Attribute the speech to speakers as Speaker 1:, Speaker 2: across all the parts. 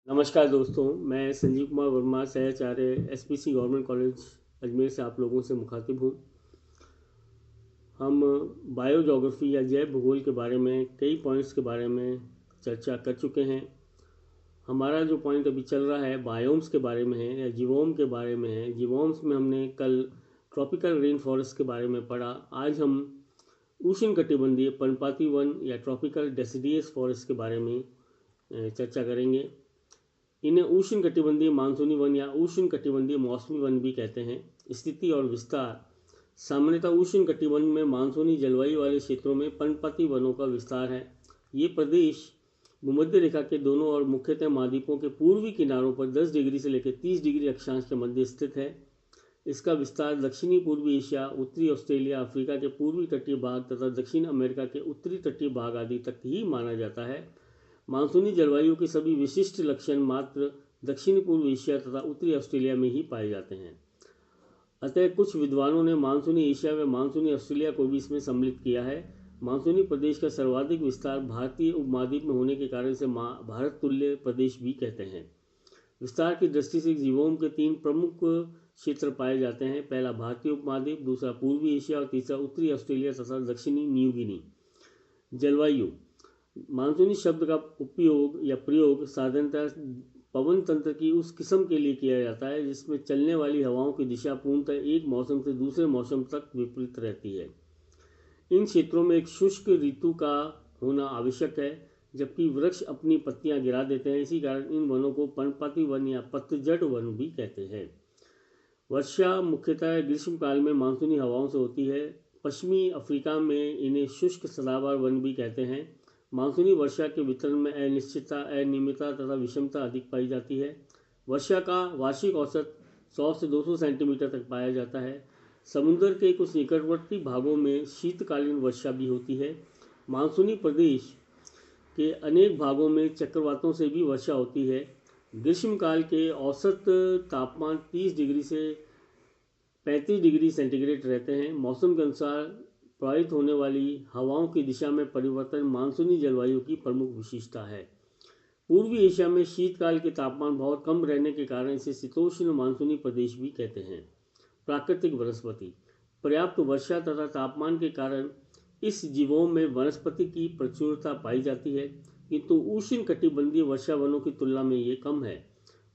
Speaker 1: नमस्कार दोस्तों, मैं संजीव कुमार वर्मा, सहचार्य एसपीसी गवर्नमेंट कॉलेज अजमेर से आप लोगों से मुखातिब हूँ। हम बायोजोग्राफी या जैव भूगोल के बारे में कई पॉइंट्स के बारे में चर्चा कर चुके हैं। हमारा जो पॉइंट अभी चल रहा है बायोम्स के बारे में है या जीवोम के बारे में है। जीवोम्स में हमने कल ट्रॉपिकल रेन फॉरेस्ट के बारे में पढ़ा। आज हम उष्णकटिबंधीय पर्णपाती वन या ट्रॉपिकल डेसिडियस फॉरेस्ट के बारे में चर्चा करेंगे। इन्हें उष्णकटिबंधीय मानसूनी वन या उष्णकटिबंधीय मौसमी वन भी कहते हैं। स्थिति और विस्तार। सामान्यतः उष्णकटिबंध में मानसूनी जलवायु वाले क्षेत्रों में पर्णपाती वनों का विस्तार है। ये प्रदेश भूमध्य रेखा के दोनों और मुख्यतः महाद्वीपों के पूर्वी किनारों पर 10 डिग्री से लेकर 30 डिग्री अक्षांश के मध्य स्थित है। इसका विस्तार दक्षिणी पूर्वी एशिया, उत्तरी ऑस्ट्रेलिया, अफ्रीका के पूर्वी तटीय भाग तथा दक्षिण अमेरिका के उत्तरी तटीय भाग आदि तक ही माना जाता है। मानसूनी जलवायु के सभी विशिष्ट लक्षण मात्र दक्षिण पूर्व एशिया तथा उत्तरी ऑस्ट्रेलिया में ही पाए जाते हैं। अतः कुछ विद्वानों ने मानसूनी एशिया व मानसूनी ऑस्ट्रेलिया को भी इसमें सम्मिलित किया है। मानसूनी प्रदेश का सर्वाधिक विस्तार भारतीय उपमहाद्वीप में होने के कारण से भारत तुल्य प्रदेश भी कहते हैं। विस्तार की दृष्टि से जीवों के 3 प्रमुख क्षेत्र पाए जाते हैं। पहला भारतीय उपमहाद्वीप, दूसरा पूर्वी एशिया और तीसरा उत्तरी ऑस्ट्रेलिया तथा दक्षिणी न्यू गिनी। जलवायु। मानसूनी शब्द का उपयोग या प्रयोग साधारणतः पवन तंत्र की उस किस्म के लिए किया जाता है जिसमें चलने वाली हवाओं की दिशा पूर्णतः एक मौसम से दूसरे मौसम तक विपरीत रहती है। इन क्षेत्रों में एक शुष्क ऋतु का होना आवश्यक है, जबकि वृक्ष अपनी पत्तियां गिरा देते हैं। इसी कारण इन वनों को पर्णपाती वन या पतझड़ वन भी कहते हैं। वर्षा मुख्यतः ग्रीष्मकाल में मानसूनी हवाओं से होती है। पश्चिमी अफ्रीका में इन्हें शुष्क सदाबहार वन भी कहते हैं। मानसूनी वर्षा के वितरण में अनिश्चितता, अनियमितता तथा विषमता अधिक पाई जाती है। वर्षा का वार्षिक औसत 100 से 200 सेंटीमीटर तक पाया जाता है। समुद्र के कुछ निकटवर्ती भागों में शीतकालीन वर्षा भी होती है। मानसूनी प्रदेश के अनेक भागों में चक्रवातों से भी वर्षा होती है। ग्रीष्मकाल के औसत तापमान 30 डिग्री से 35 डिग्री सेंटीग्रेड रहते हैं। मौसम के अनुसार प्रवाहित होने वाली हवाओं की दिशा में परिवर्तन मानसूनी जलवायु की प्रमुख विशेषता है। पूर्वी एशिया में शीतकाल के तापमान बहुत कम रहने के कारण इसे शीतोष्ण मानसूनी प्रदेश भी कहते हैं। प्राकृतिक वनस्पति। पर्याप्त वर्षा तथा तापमान के कारण इस जीवों में वनस्पति की प्रचुरता पाई जाती है, किंतु उष्ण कटिबंधीय वर्षा वनों की तुलना में ये कम है।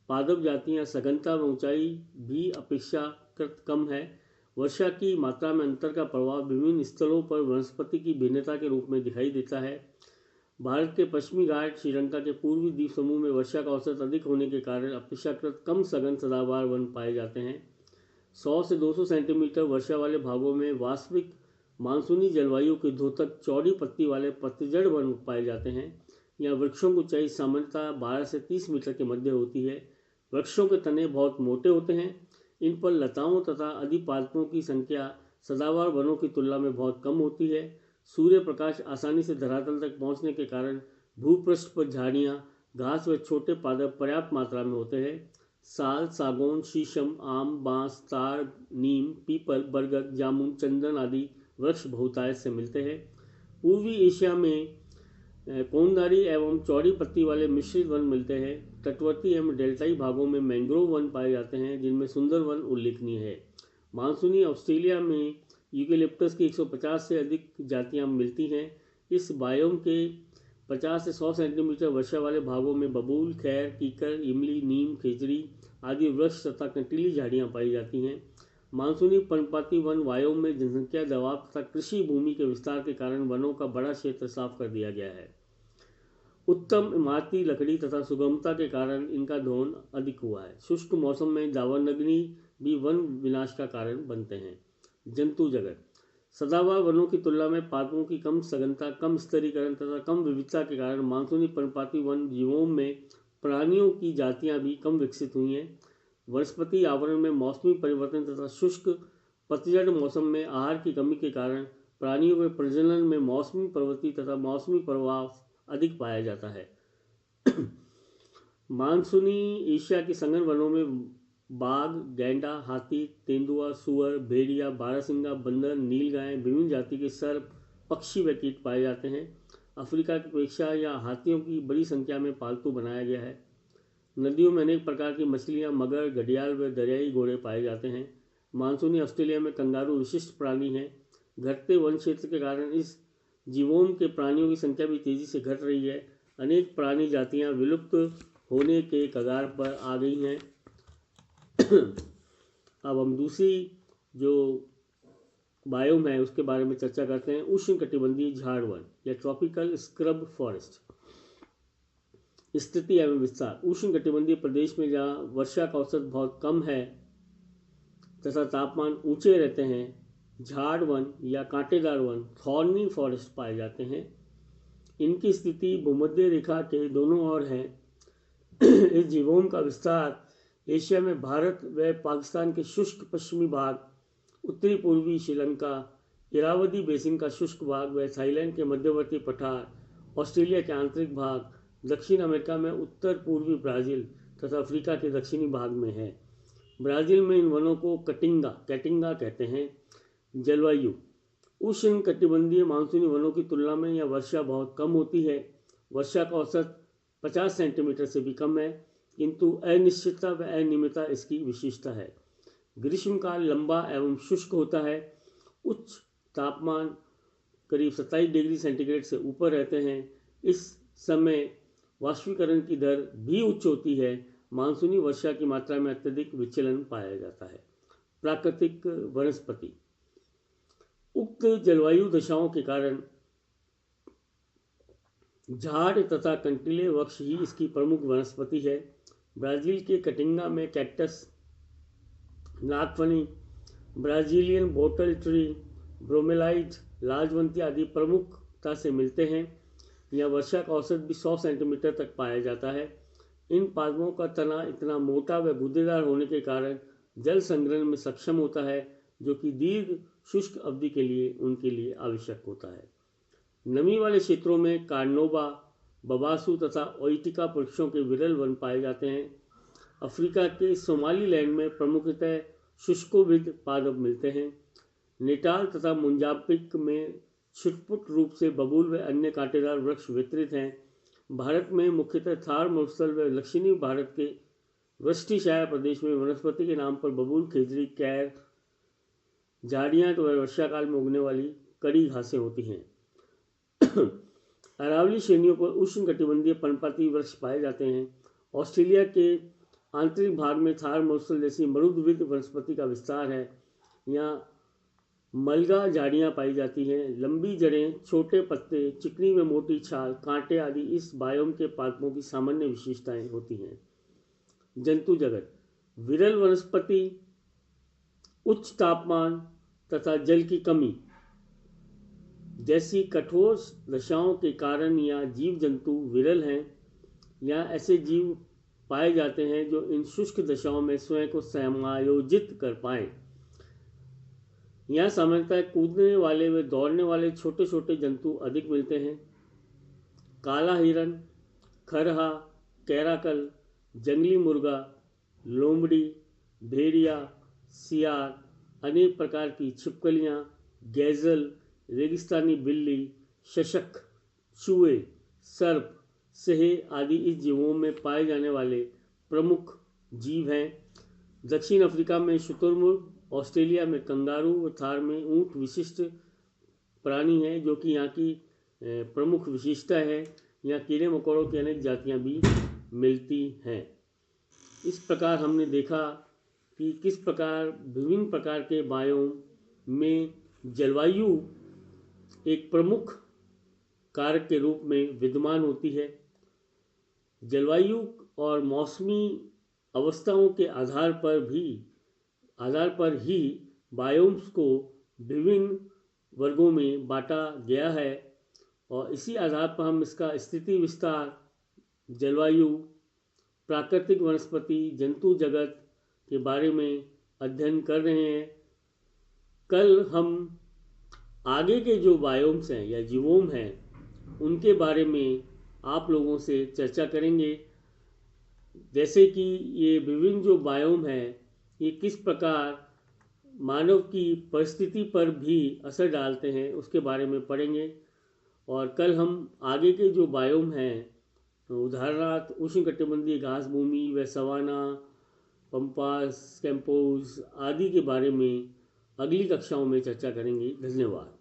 Speaker 1: पादप जातियां सघनता व ऊंचाई भी अपेक्षाकृत कम है। वर्षा की मात्रा में अंतर का प्रभाव विभिन्न स्थलों पर वनस्पति की भिन्नता के रूप में दिखाई देता है। भारत के पश्चिमी घाट, श्रीलंका के पूर्वी द्वीप समूह में वर्षा का औसत अधिक होने के कारण अपेक्षाकृत कम सघन सदाबहार वन पाए जाते हैं। 100 से 200 सेंटीमीटर वर्षा वाले भागों में वास्तविक मानसूनी जलवायु के द्योतक चौड़ी पत्ती वाले पतझड़ वन पाए जाते हैं। यहाँ वृक्षों की ऊंचाई सामान्यतः 12 से 30 मीटर के मध्य होती है। वृक्षों के तने बहुत मोटे होते हैं। इन पर लताओं तथा अधिपादपों की संख्या सदाबहार वनों की तुलना में बहुत कम होती है। सूर्य प्रकाश आसानी से धरातल तक पहुंचने के कारण भूपृष्ठ पर झाड़ियाँ, घास व छोटे पादप पर्याप्त मात्रा में होते हैं। साल, सागौन, शीशम, आम, बांस, ताड़, नीम, पीपल, बरगद, जामुन, चंदन आदि वृक्ष बहुतायत से मिलते हैं। पूर्वी एशिया में कोनदारी एवं चौड़ी पत्ती वाले मिश्रित वन मिलते हैं। तटवर्ती एवं डेल्टाई भागों में मैंग्रोव वन पाए जाते हैं, जिनमें सुंदर वन उल्लेखनीय है। मानसूनी ऑस्ट्रेलिया में यूकेलिप्टस की 150 से अधिक जातियां मिलती हैं। इस बायोम के 50 से 100 सेंटीमीटर वर्षा वाले भागों में बबूल, खैर, कीकर, इमली, नीम, खेजड़ी आदि वृक्ष तथा कंटीली झाड़ियाँ पाई जाती हैं। मानसूनी पर्णपाती वन वायोम में जनसंख्या दबाव तथा कृषि भूमि के विस्तार के कारण वनों का बड़ा क्षेत्र साफ कर दिया गया है। उत्तम इमारती लकड़ी तथा सुगमता के कारण इनका दोहन अधिक हुआ है। शुष्क मौसम में दावानगनी भी वन विनाश का कारण बनते हैं। जंतु जगत। सदाबहार वनों की तुलना में पादपों की कम सघनता, कम स्तरीकरण तथा कम विविधता के कारण मानसूनी पर्णपाती वन जीवों में प्राणियों की जातियां भी कम विकसित हुई हैं। वनस्पति आवरण में मौसमी परिवर्तन तथा शुष्क पतझड़ मौसम में आहार की कमी के कारण प्राणियों के प्रजनन में मौसमी प्रवृत्ति तथा मौसमी प्रभाव अधिक पाया जाता है। मानसूनी एशिया के सघन वनों में बाघ, गैंडा, हाथी, तेंदुआ, सुअर, भेड़िया, बारहसिंगा, बंदर, नीलगाय, विभिन्न जाति के सर्प, पक्षी व कीट पाए जाते हैं। अफ्रीका की अपेक्षा या हाथियों की बड़ी संख्या में पालतू बनाया गया है। नदियों में अनेक प्रकार की मछलियाँ, मगर, घड़ियाल व दरियाई घोड़े पाए जाते हैं। मानसूनी ऑस्ट्रेलिया में कंगारू विशिष्ट प्राणी हैं। घटते वन क्षेत्र के कारण इस जीवोम के प्राणियों की संख्या भी तेजी से घट रही है। अनेक प्राणी जातियाँ विलुप्त होने के कगार पर आ गई हैं। अब हम दूसरी जो बायोम है उसके बारे में चर्चा करते हैं। उष्णकटिबंधीय झाड़ वन या ट्रॉपिकल स्क्रब फॉरेस्ट। स्थिति एवं विस्तार। उष्णकटिबंधीय प्रदेश में जहाँ वर्षा का औसत बहुत कम है तथा तापमान ऊंचे रहते हैं, झाड़ वन या कांटेदार वन थॉर्नी फॉरेस्ट पाए जाते हैं। इनकी स्थिति भूमध्य रेखा के दोनों ओर है। इस जीवोम का विस्तार एशिया में भारत व पाकिस्तान के शुष्क पश्चिमी भाग, उत्तरी पूर्वी श्रीलंका, इरावदी बेसिन का शुष्क भाग व थाईलैंड के मध्यवर्ती पठार, ऑस्ट्रेलिया के आंतरिक भाग, दक्षिण अमेरिका में उत्तर पूर्वी ब्राज़ील तथा अफ्रीका के दक्षिणी भाग में है। ब्राज़ील में इन वनों को कैटिंगा कहते हैं। जलवायु। उष्ण कटिबंधीय मानसूनी वनों की तुलना में यह वर्षा बहुत कम होती है। वर्षा का औसत 50 सेंटीमीटर से भी कम है, किंतु अनिश्चितता व अनियमितता इसकी विशेषता है। ग्रीष्मकाल लंबा एवं शुष्क होता है। उच्च तापमान करीब 27 डिग्री सेंटीग्रेड से ऊपर रहते हैं। इस समय वाष्पीकरण की दर भी उच्च होती है। मानसूनी वर्षा की मात्रा में अत्यधिक विचलन पाया जाता है। प्राकृतिक वनस्पति। उक्त जलवायु दशाओं के कारण झाड़ तथा कंटीले वृक्ष ही इसकी प्रमुख वनस्पति है। ब्राज़ील के कटिंगा में कैक्टस, नागफनी, ब्राज़ीलियन बोटल ट्री, ब्रोमेलाइट, लाजवंती आदि प्रमुखता से मिलते हैं। यह वर्षा का औसत भी 100 सेंटीमीटर तक पाया जाता है। इन पादपों का तना इतना मोटा व गूदेदार होने के कारण जल संग्रहण में सक्षम होता है, जो कि दीर्घ शुष्क अवधि के लिए उनके लिए आवश्यक होता है। नमी वाले क्षेत्रों में कार्नोबा, बबासू तथा ओइटिका वृक्षों के विरल वन पाए जाते हैं। अफ्रीका के सोमालीलैंड में प्रमुखतः शुष्कोविद पादप मिलते हैं। नेटाल तथा मोजाम्बिक में छिटपुट रूप से बबूल व अन्य कांटेदार वृक्ष वितरित हैं। भारत में मुख्यतः थार मरुस्थल व दक्षिणी भारत के वृष्टिशायर प्रदेश में वनस्पति के नाम पर बबूल, खेजड़ी, कैर, झाड़ियाँ तो वर्षाकाल में उगने वाली कड़ी घासें होती हैं। अरावली श्रेणियों पर उष्णकटिबंधीय पर्णपाती वृक्ष पाए जाते हैं। ऑस्ट्रेलिया के आंतरिक भाग में थार मरुस्थल जैसी मरुद्विद वनस्पति का विस्तार है। यहाँ मलगा झाड़ियाँ पाई जाती हैं। लंबी जड़ें, छोटे पत्ते, चिकनी में मोटी छाल, कांटे आदि इस बायोम के पादपों की सामान्य विशेषताएं होती हैं। जंतु जगत। विरल वनस्पति, उच्च तापमान तथा जल की कमी जैसी कठोर दशाओं के कारण यह जीव जंतु विरल हैं। यहाँ ऐसे जीव पाए जाते हैं जो इन शुष्क दशाओं में स्वयं को समायोजित कर पाएं। यहाँ सामान्यतः कूदने वाले व दौड़ने वाले छोटे छोटे जंतु अधिक मिलते हैं। काला हिरन, खरहा, कैराकल, जंगली मुर्गा, लोमड़ी, भेड़िया, सियार, अनेक प्रकार की छिपकलियाँ, गैज़ल, रेगिस्तानी बिल्ली, शशक, चूहे, सर्प, सेहे आदि इस जीवों में पाए जाने वाले प्रमुख जीव हैं। दक्षिण अफ्रीका में शुतुरमुर्ग, ऑस्ट्रेलिया में कंगारू व थार में ऊँट विशिष्ट प्राणी हैं, जो कि यहाँ की प्रमुख विशेषता है। यहाँ कीड़े मकोड़ों की अनेक जातियाँ भी मिलती हैं। इस प्रकार हमने देखा कि किस प्रकार विभिन्न प्रकार के बायोम में जलवायु एक प्रमुख कारक के रूप में विद्यमान होती है। जलवायु और मौसमी अवस्थाओं के आधार पर ही बायोम्स को विभिन्न वर्गों में बांटा गया है और इसी आधार पर हम इसका स्थिति विस्तार, जलवायु, प्राकृतिक वनस्पति, जंतु जगत के बारे में अध्ययन कर रहे हैं। कल हम आगे के जो बायोम्स हैं या जीवोम हैं उनके बारे में आप लोगों से चर्चा करेंगे, जैसे कि ये विभिन्न जो बायोम हैं ये किस प्रकार मानव की परिस्थिति पर भी असर डालते हैं उसके बारे में पढ़ेंगे। और कल हम आगे के जो बायोम हैं उदाहरणार्थ उष्णकटिबंधीय घास भूमि व सवाना, पंपास, कैंपोज आदि के बारे में अगली कक्षाओं में चर्चा करेंगे। धन्यवाद।